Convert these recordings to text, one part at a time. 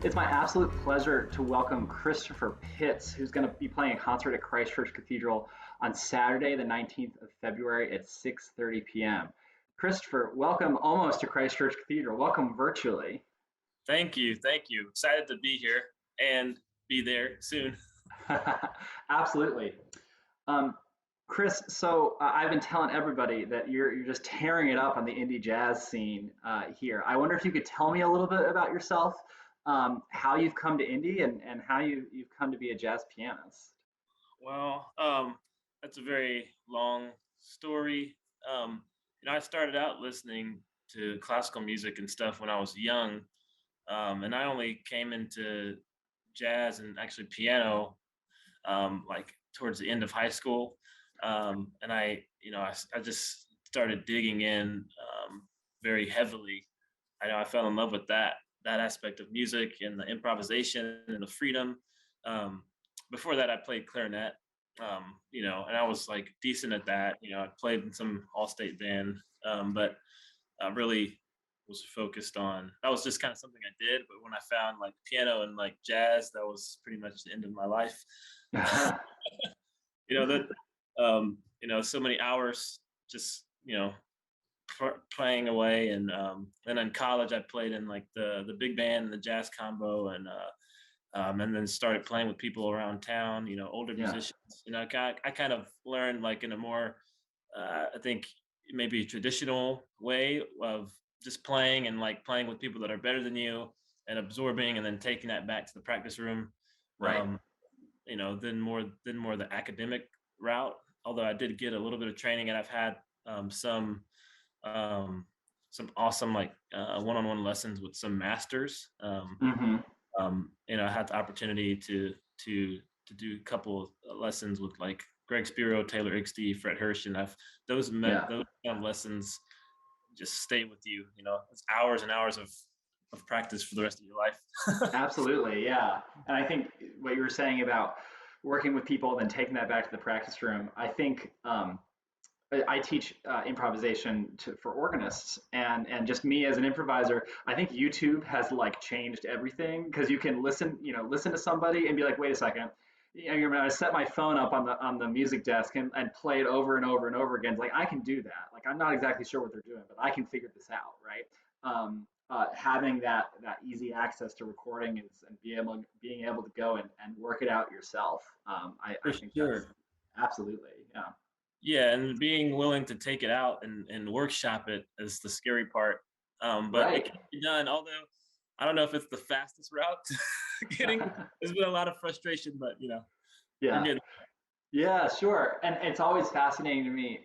It's my absolute pleasure to welcome Christopher Pitts, who's going to be playing a concert at Christ Church Cathedral on Saturday, the 19th of February at 6:30 p.m. Christopher, welcome almost to Christ Church Cathedral. Welcome virtually. Thank you. Thank you. Excited to be here and be there soon. Absolutely. Um, Chris, so I've been telling everybody that you're just tearing it up on the indie jazz scene here. I wonder if you could tell me a little bit about yourself, how you've come to indie and how you've come to be a jazz pianist. Well, that's a very long story. I started out listening to classical music and stuff when I was young, and I only came into jazz and actually piano like towards the end of high school. And I just started digging in very heavily. I know I fell in love with that aspect of music and the improvisation and the freedom. Um, Before that, I played clarinet, and I was like decent at that. I played in some all-state band, but I really was focused on that was just kind of something I did. But when I found like piano and like jazz, that was pretty much the end of my life. That so many hours just playing away, and then in college I played in like the big band and the jazz combo, and then started playing with people around town, older Yeah. musicians. I kind of learned like in a more I think maybe traditional way of just playing, and like playing with people that are better than you and absorbing and then taking that back to the practice room. Right. um, than more the academic route. Although I did get a little bit of training, and I've had um, some awesome like one-on-one lessons with some masters. Hmm. I had the opportunity to do a couple of lessons with like Greg Spiro, Taylor Ixty, Fred Hirsch, and Yeah. those kind of lessons just stay with you. It's hours and hours of practice for the rest of your life. Absolutely. Yeah. And I think what you were saying about working with people and then taking that back to the practice room, I think I teach improvisation for organists, and just me as an improviser, I think YouTube has like changed everything because you can listen to somebody and be like, wait a second, you're going to set my phone up on the music desk and play it over and over and over again. It's like I can do that. Like I'm not exactly sure what they're doing, but I can figure this out, right? Having that easy access to recording is and being able to go and work it out yourself. For I think that's sure. absolutely, yeah. Yeah, and being willing to take it out and workshop it is the scary part. But it Right. can be done, although I don't know if it's the fastest route to getting. There's been a lot of frustration, but we're Yeah. getting. Yeah, sure. And it's always fascinating to me,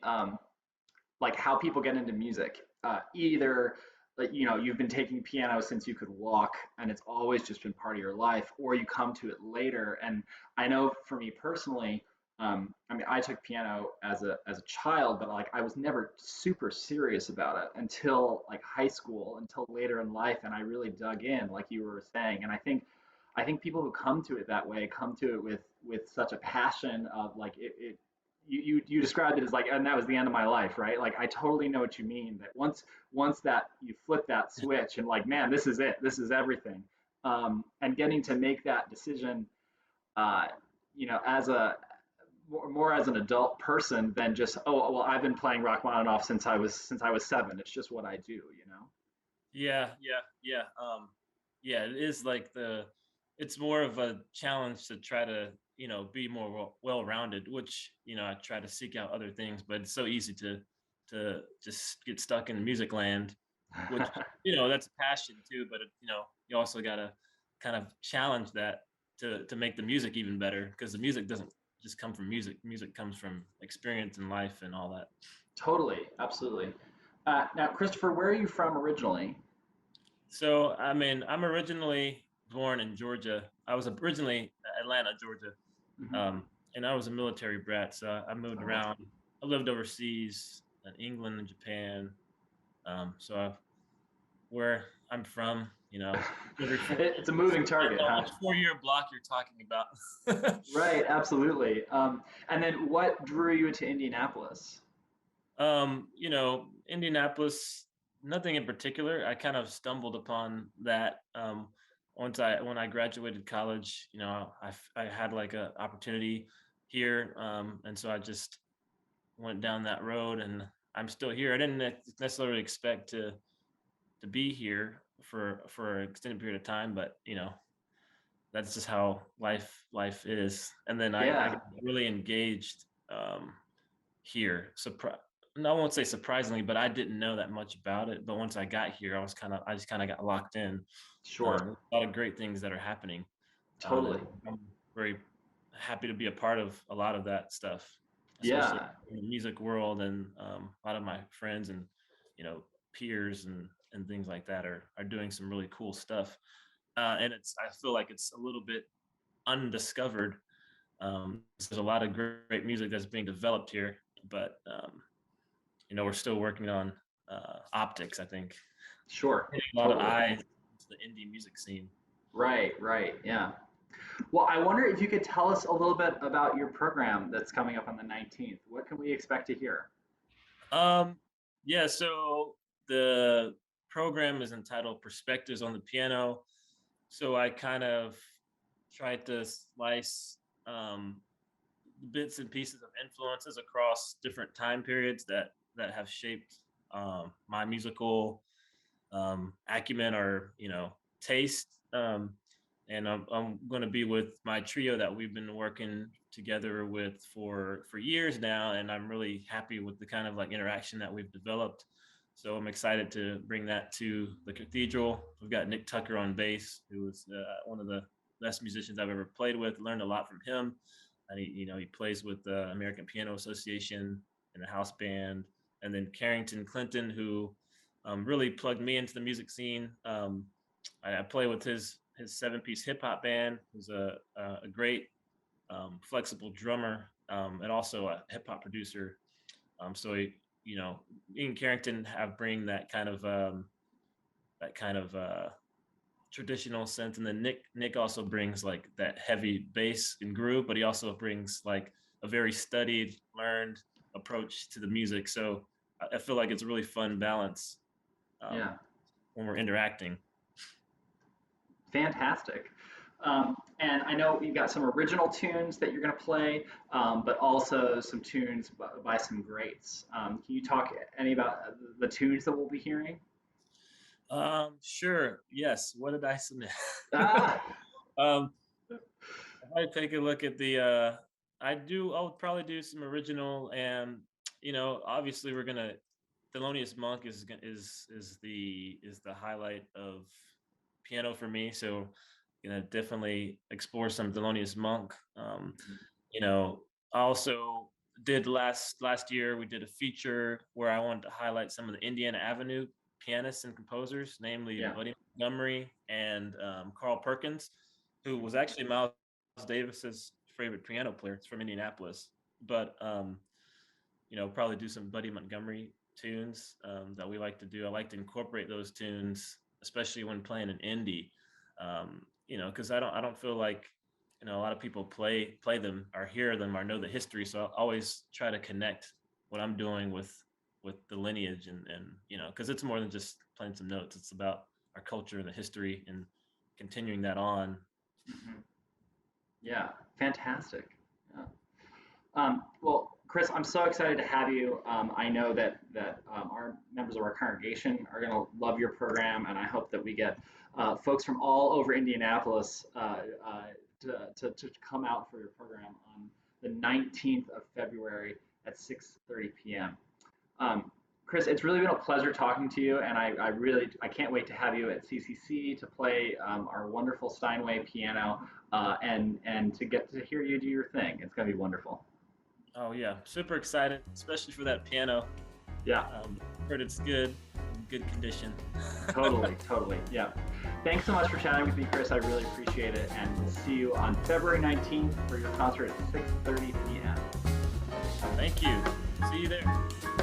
like how people get into music. Either like, you've been taking piano since you could walk and it's always just been part of your life, or you come to it later. And I know for me personally, I mean, I took piano as a child, but like I was never super serious about it until like high school, until later in life, and I really dug in, like you were saying. And I think people who come to it that way come to it with such a passion of like you described it as like, and that was the end of my life, right? Like I totally know what you mean, that once that you flip that switch and like, man, this is it, this is everything. And getting to make that decision, uh, as a more as an adult person than just, oh well, I've been playing Rachmaninoff since I was 7. It's just what I do. Yeah, yeah, yeah. Yeah, it is like it's more of a challenge to try to, be more well-rounded, which, I try to seek out other things, but it's so easy to just get stuck in music land, which, that's a passion too, but you also got to kind of challenge that to make the music even better, because the music doesn't just come from music. Music comes from experience and life and all that. Totally, absolutely. Now, Christopher, where are you from originally? So, I mean, I'm originally born in Georgia. I was originally Atlanta, Georgia, Hmm. um, and I was a military brat. So I moved Oh, around. I lived overseas in England and Japan. Where I'm from, every 4 years, it's a I moving don't target, know huh? which 4 year block you're talking about. Right, absolutely. And then what drew you to Indianapolis? Indianapolis, nothing in particular. I kind of stumbled upon that when I graduated college, I had like a opportunity here, and so I just went down that road, and I'm still here. I didn't necessarily expect to be here for an extended period of time, but that's just how life is. And then I Yeah, got really engaged here. No, I won't say surprisingly, but I didn't know that much about it. But once I got here, I just kind of got locked in. sure. There's a lot of great things that are happening, and Totally. I'm very happy to be a part of a lot of that stuff, especially Yeah, in the music world. And a lot of my friends and peers and things like that are doing some really cool stuff. And I feel like it's a little bit undiscovered. There's a lot of great music that's being developed here, but we're still working on optics. I think sure. a lot of Totally. eyes to the indie music scene. Right, right. Yeah. Well, I wonder if you could tell us a little bit about your program that's coming up on the 19th. What can we expect to hear? Um, yeah, so the program is entitled Perspectives on the Piano. So I kind of tried to slice bits and pieces of influences across different time periods that have shaped my musical acumen or taste. And I'm going to be with my trio that we've been working together with for years now, and I'm really happy with the kind of like interaction that we've developed. So I'm excited to bring that to the Cathedral. We've got Nick Tucker on bass, who is one of the best musicians I've ever played with. Learned a lot from him, and he plays with the American Piano Association in a house band. And then Carrington Clinton, who really plugged me into the music scene. I play with his 7-piece hip hop band, who's a great flexible drummer and also a hip hop producer. So me and Carrington have bring that kind of traditional sense, and then Nick also brings like that heavy bass and groove, but he also brings like a very studied, learned approach to the music. So I feel like it's a really fun balance Yeah, when we're interacting. fantastic. And I know you've got some original tunes that you're going to play, but also some tunes by some greats. Can you talk any about the tunes that we'll be hearing? Sure. Yes. What did I submit? Ah, um, if I take a look at I'll probably do some original, and obviously we're gonna Thelonious Monk is the highlight of piano for me. So definitely explore some Thelonious Monk. You know, I also did last year we did a feature where I wanted to highlight some of the Indiana Avenue pianists and composers, namely yeah, Buddy Montgomery and Carl Perkins, who was actually Miles Davis's favorite piano player. It's from Indianapolis, but probably do some Buddy Montgomery tunes that we like to do. I like to incorporate those tunes, especially when playing an indie. Because I don't feel like a lot of people play them or hear them or know the history. So I always try to connect what I'm doing with the lineage, and because it's more than just playing some notes. It's about our culture and the history and continuing that on. mhm. Yeah, fantastic. Yeah. Well, Chris, I'm so excited to have you. I know that our members of our congregation are going to love your program, and I hope that we get folks from all over Indianapolis to come out for your program on the 19th of February at 6:30 p.m. Chris, it's really been a pleasure talking to you, and I can't wait to have you at CCC to play our wonderful Steinway piano and to get to hear you do your thing. It's going to be wonderful. Oh yeah, super excited, especially for that piano. Yeah, Heard it's good, in good condition. totally, totally. Yeah. Thanks so much for chatting with me, Chris. I really appreciate it, and we'll see you on February 19th for your concert at 6:30 p.m. Thank you. See you there.